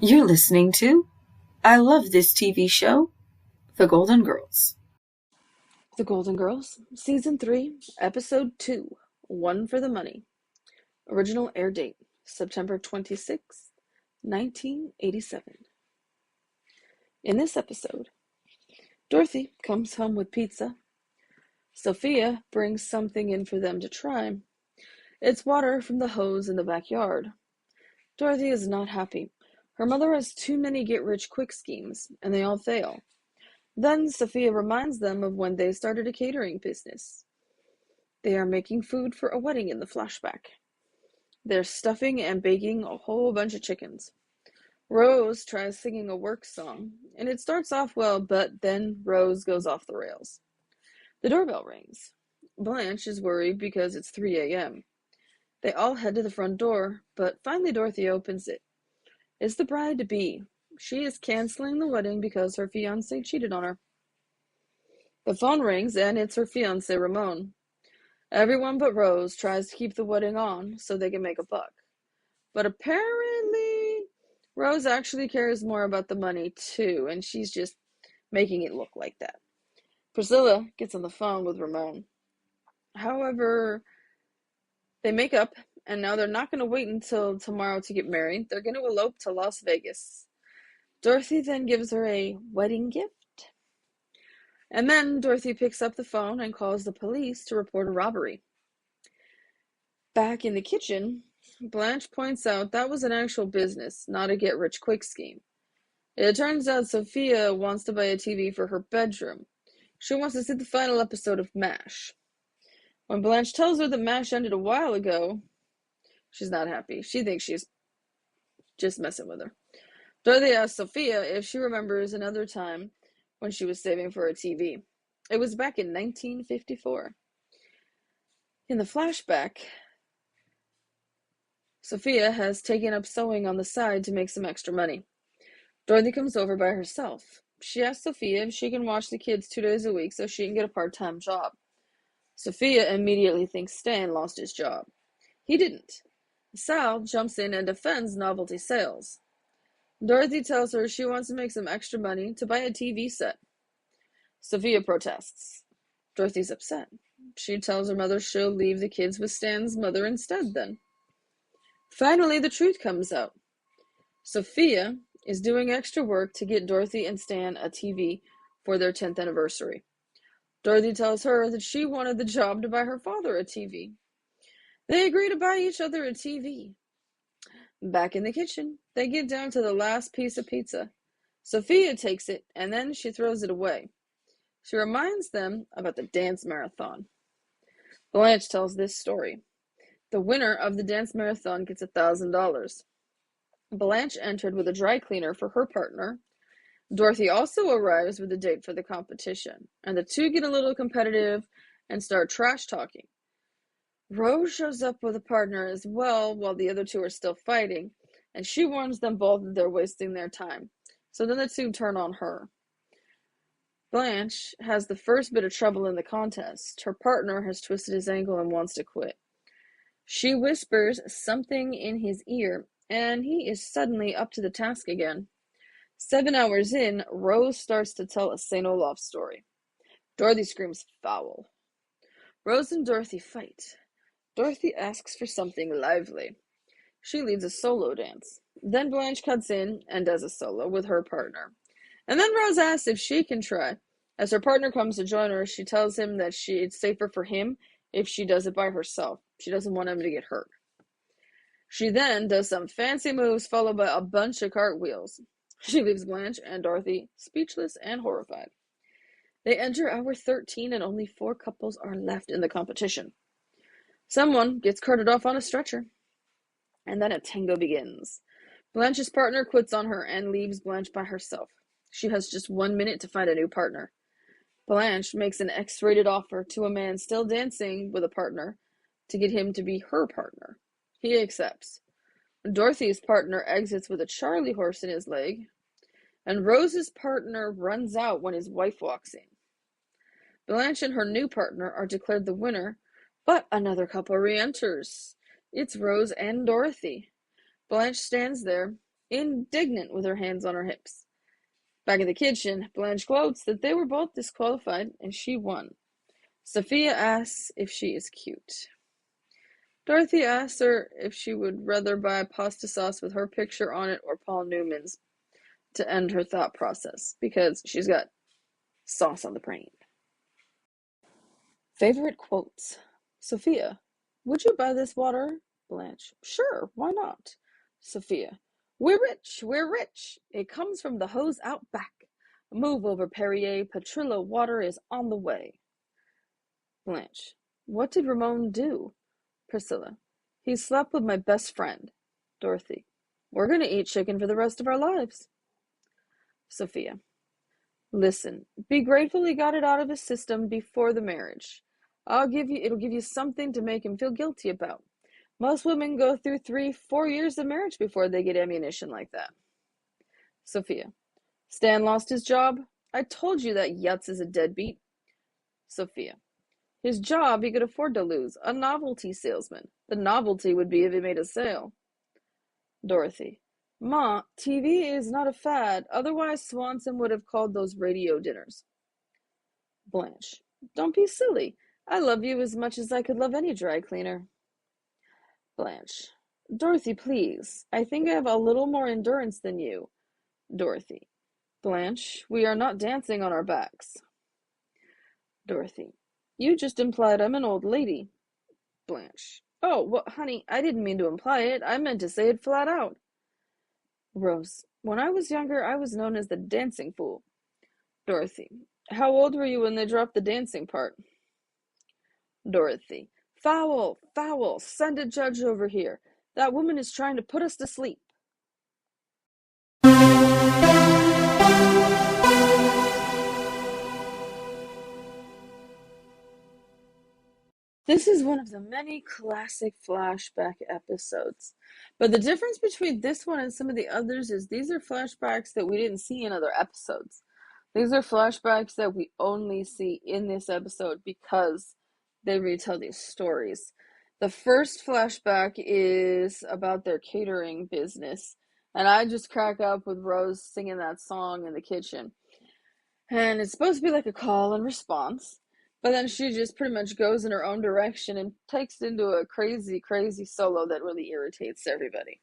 You're listening to I Love This TV Show, The Golden Girls. The Golden Girls, Season 3, Episode 2, One for the Money. Original air date, September 26th, 1987. In this episode, Dorothy comes home with pizza. Sophia brings something in for them to try. It's water from the hose in the backyard. Dorothy is not happy. Her mother has too many get-rich-quick schemes, and they all fail. Then Sophia reminds them of when they started a catering business. They are making food for a wedding in the flashback. They're stuffing and baking a whole bunch of chickens. Rose tries singing a work song, and it starts off well, but then Rose goes off the rails. The doorbell rings. Blanche is worried because it's 3 a.m. They all head to the front door, but finally Dorothy opens it. It's the bride-to-be. She is canceling the wedding because her fiancé cheated on her. The phone rings, and it's her fiancé, Ramon. Everyone but Rose tries to keep the wedding on so they can make a buck. But apparently, Rose actually cares more about the money, too, and she's just making it look like that. Priscilla gets on the phone with Ramon. However, they make up, and now they're not going to wait until tomorrow to get married. They're going to elope to Las Vegas. Dorothy then gives her a wedding gift. And then Dorothy picks up the phone and calls the police to report a robbery. Back in the kitchen, Blanche points out that was an actual business, not a get-rich-quick scheme. It turns out Sophia wants to buy a TV for her bedroom. She wants to see the final episode of MASH. When Blanche tells her that MASH ended a while ago, she's not happy. She thinks she's just messing with her. Dorothy asks Sophia if she remembers another time when she was saving for a TV. It was back in 1954. In the flashback, Sophia has taken up sewing on the side to make some extra money. Dorothy comes over by herself. She asks Sophia if she can watch the kids 2 days a week so she can get a part-time job. Sophia immediately thinks Stan lost his job. He didn't. Sal jumps in and defends novelty sales. Dorothy tells her she wants to make some extra money to buy a TV set. Sophia protests. Dorothy's upset. She tells her mother she'll leave the kids with Stan's mother instead then. Finally, the truth comes out. Sophia is doing extra work to get Dorothy and Stan a TV for their 10th anniversary. Dorothy tells her that she wanted the job to buy her father a TV. They agree to buy each other a TV. Back in the kitchen, they get down to the last piece of pizza. Sophia takes it, and then she throws it away. She reminds them about the dance marathon. Blanche tells this story. The winner of the dance marathon gets $1,000. Blanche entered with a dry cleaner for her partner. Dorothy also arrives with a date for the competition, and the two get a little competitive and start trash talking. Rose shows up with a partner as well while the other two are still fighting, and she warns them both that they're wasting their time. So then the two turn on her. Blanche has the first bit of trouble in the contest. Her partner has twisted his ankle and wants to quit. She whispers something in his ear, and he is suddenly up to the task again. 7 hours in, Rose starts to tell a St. Olaf story. Dorothy screams foul. Rose and Dorothy fight. Dorothy asks for something lively. She leads a solo dance. Then Blanche cuts in and does a solo with her partner. And then Rose asks if she can try. As her partner comes to join her, she tells him that it's safer for him if she does it by herself. She doesn't want him to get hurt. She then does some fancy moves followed by a bunch of cartwheels. She leaves Blanche and Dorothy speechless and horrified. They enter hour 13 and only 4 couples are left in the competition. Someone gets carted off on a stretcher. And then a tango begins. Blanche's partner quits on her and leaves Blanche by herself. She has just 1 minute to find a new partner. Blanche makes an X-rated offer to a man still dancing with a partner to get him to be her partner. He accepts. Dorothy's partner exits with a Charlie horse in his leg, and Rose's partner runs out when his wife walks in. Blanche and her new partner are declared the winner, but another couple re-enters. It's Rose and Dorothy. Blanche stands there, indignant with her hands on her hips. Back in the kitchen, Blanche quotes that they were both disqualified and she won. Sophia asks if she is cute. Dorothy asks her if she would rather buy pasta sauce with her picture on it or Paul Newman's to end her thought process, because she's got sauce on the brain. Favorite quotes. Sophia, would you buy this water? Blanche, sure, why not? Sophia, we're rich. It comes from the hose out back. Move over, Perrier. Petrillo water is on the way. Blanche, what did Ramon do? Priscilla, he slept with my best friend. Dorothy, we're going to eat chicken for the rest of our lives. Sophia, listen, be grateful he got it out of his system before the marriage. It'll give you something to make him feel guilty about. Most women go through 3-4 years of marriage before they get ammunition like that. Sophia, Stan lost his job. I told you that Yutz is a deadbeat. Sophia, his job he could afford to lose, a novelty salesman. The novelty would be if he made a sale. Dorothy, Ma, TV is not a fad, otherwise Swanson would have called those radio dinners. Blanche, don't be silly. I love you as much as I could love any dry cleaner. Blanche, Dorothy, please. I think I have a little more endurance than you. Dorothy, Blanche, we are not dancing on our backs. Dorothy, you just implied I'm an old lady. Blanche, oh, well, honey, I didn't mean to imply it. I meant to say it flat out. Rose, when I was younger, I was known as the dancing fool. Dorothy, how old were you when they dropped the dancing part? Dorothy, foul, foul, send a judge over here. That woman is trying to put us to sleep. This is one of the many classic flashback episodes. But the difference between this one and some of the others is these are flashbacks that we didn't see in other episodes. These are flashbacks that we only see in this episode because they retell these stories. The first flashback is about their catering business. And I just crack up with Rose singing that song in the kitchen. And it's supposed to be like a call and response. But then she just pretty much goes in her own direction and takes it into a crazy, crazy solo that really irritates everybody.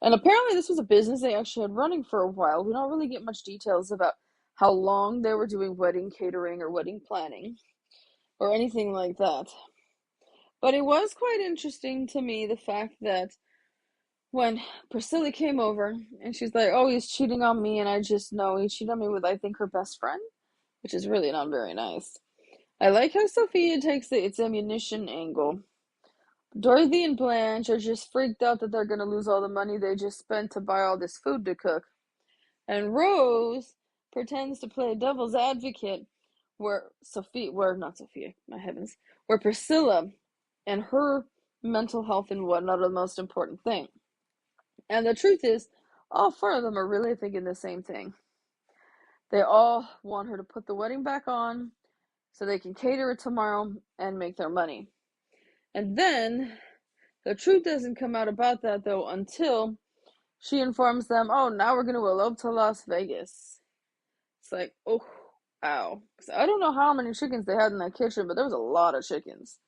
And apparently this was a business they actually had running for a while. We don't really get much details about how long they were doing wedding catering or wedding planning or anything like that. But it was quite interesting to me, the fact that when Priscilla came over and she's like, oh, he's cheating on me and I just know he cheated on me with, I think, her best friend, which is really not very nice. I like how Sophia takes the it's ammunition angle. Dorothy and Blanche are just freaked out that they're going to lose all the money they just spent to buy all this food to cook. And Rose pretends to play devil's advocate where Priscilla and her mental health and whatnot are the most important thing. And the truth is, all four of them are really thinking the same thing. They all want her to put the wedding back on so they can cater it tomorrow and make their money. And then the truth doesn't come out about that, though, until she informs them, oh, now we're going to elope to Las Vegas. It's like, oh, ow. So I don't know how many chickens they had in that kitchen, but there was a lot of chickens.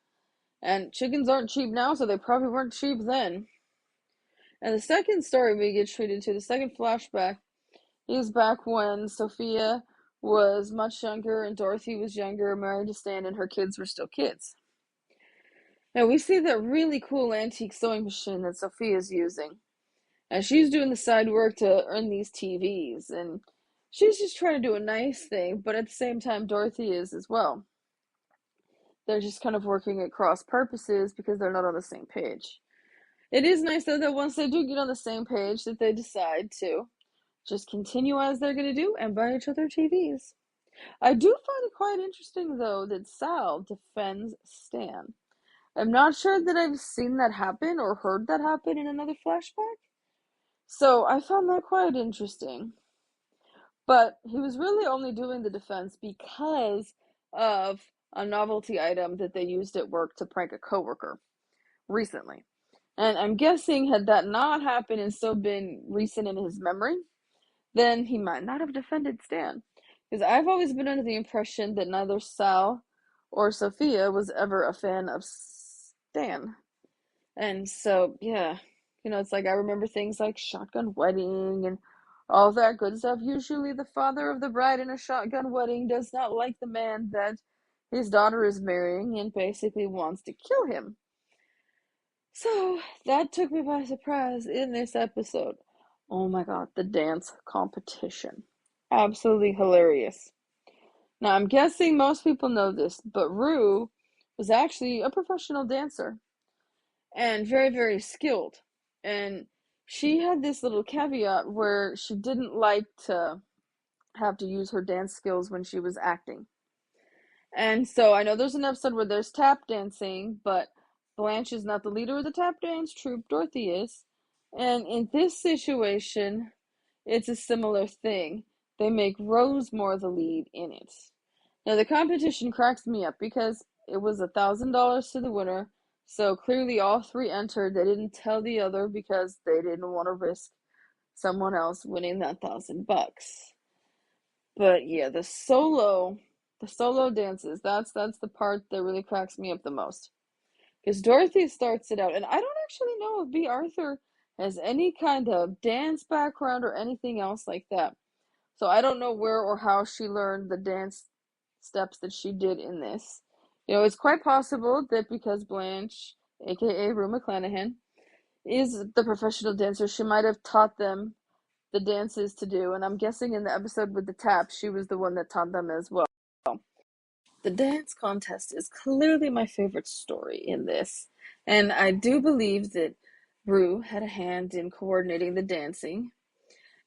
And chickens aren't cheap now, so they probably weren't cheap then. And the second story we get treated to, the second flashback, is back when Sophia was much younger and Dorothy was younger, married to Stan, and her kids were still kids. Now we see that really cool antique sewing machine that Sophia's using. And she's doing the side work to earn these TVs. And she's just trying to do a nice thing, but at the same time, Dorothy is as well. They're just kind of working at cross purposes because they're not on the same page. It is nice, though, that once they do get on the same page, that they decide to just continue as they're going to do and buy each other TVs. I do find it quite interesting, though, that Sal defends Stan. I'm not sure that I've seen that happen or heard that happen in another flashback. So I found that quite interesting. But he was really only doing the defense because of a novelty item that they used at work to prank a coworker recently. And I'm guessing had that not happened and so been recent in his memory, then he might not have defended Stan. Because I've always been under the impression that neither Sal or Sophia was ever a fan of Stan. And so, yeah, it's like I remember things like shotgun wedding and all that good stuff. Usually, the father of the bride in a shotgun wedding does not like the man that his daughter is marrying and basically wants to kill him. So, that took me by surprise in this episode. Oh my god, the dance competition. Absolutely hilarious. Now, I'm guessing most people know this, but Rue was actually a professional dancer and very, very skilled. And she had this little caveat where she didn't like to have to use her dance skills when she was acting. And so I know there's an episode where there's tap dancing, but Blanche is not the leader of the tap dance troupe, Dorothy is. And in this situation, it's a similar thing. They make Rose more the lead in it. Now, the competition cracks me up because it was $1,000 to the winner, so clearly all three entered. They didn't tell the other because they didn't want to risk someone else winning that $1,000. But yeah, the solo dances, that's the part that really cracks me up the most. Because Dorothy starts it out, and I don't actually know if B. Arthur has any kind of dance background or anything else like that. So I don't know where or how she learned the dance steps that she did in this. It's quite possible that because Blanche, aka Rue McClanahan, is the professional dancer, she might have taught them the dances to do. And I'm guessing in the episode with the tap, she was the one that taught them as well. The dance contest is clearly my favorite story in this. And I do believe that Rue had a hand in coordinating the dancing.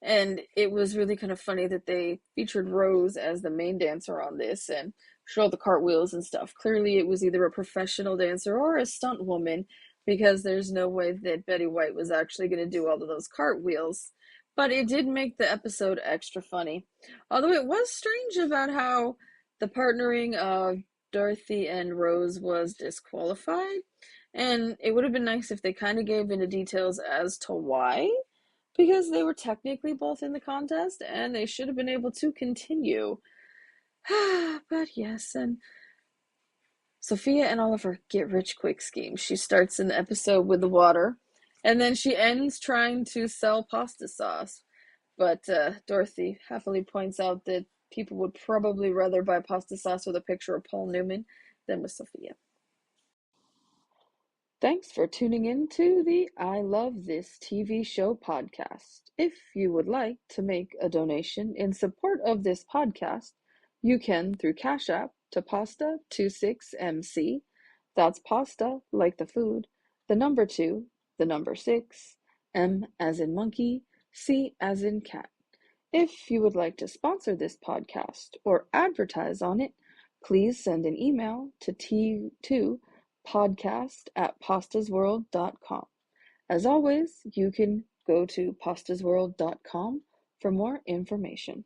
And it was really kind of funny that they featured Rose as the main dancer on this and showed all the cartwheels and stuff. Clearly, it was either a professional dancer or a stunt woman because there's no way that Betty White was actually going to do all of those cartwheels. But it did make the episode extra funny. Although it was strange about how the partnering of Dorothy and Rose was disqualified. And it would have been nice if they kind of gave into details as to why, because they were technically both in the contest and they should have been able to continue. But yes, and Sophia and Oliver get rich quick scheme. She starts in the episode with the water, and then she ends trying to sell pasta sauce. But Dorothy happily points out that people would probably rather buy pasta sauce with a picture of Paul Newman than with Sophia. Thanks for tuning in to the I Love This TV Show podcast. If you would like to make a donation in support of this podcast, you can through Cash App to Pasta26MC. That's pasta like the food, the number 2, the number 6, M as in monkey, C as in cat. If you would like to sponsor this podcast or advertise on it, please send an email to T2podcast@pastasworld.com. As always, you can go to pastasworld.com for more information.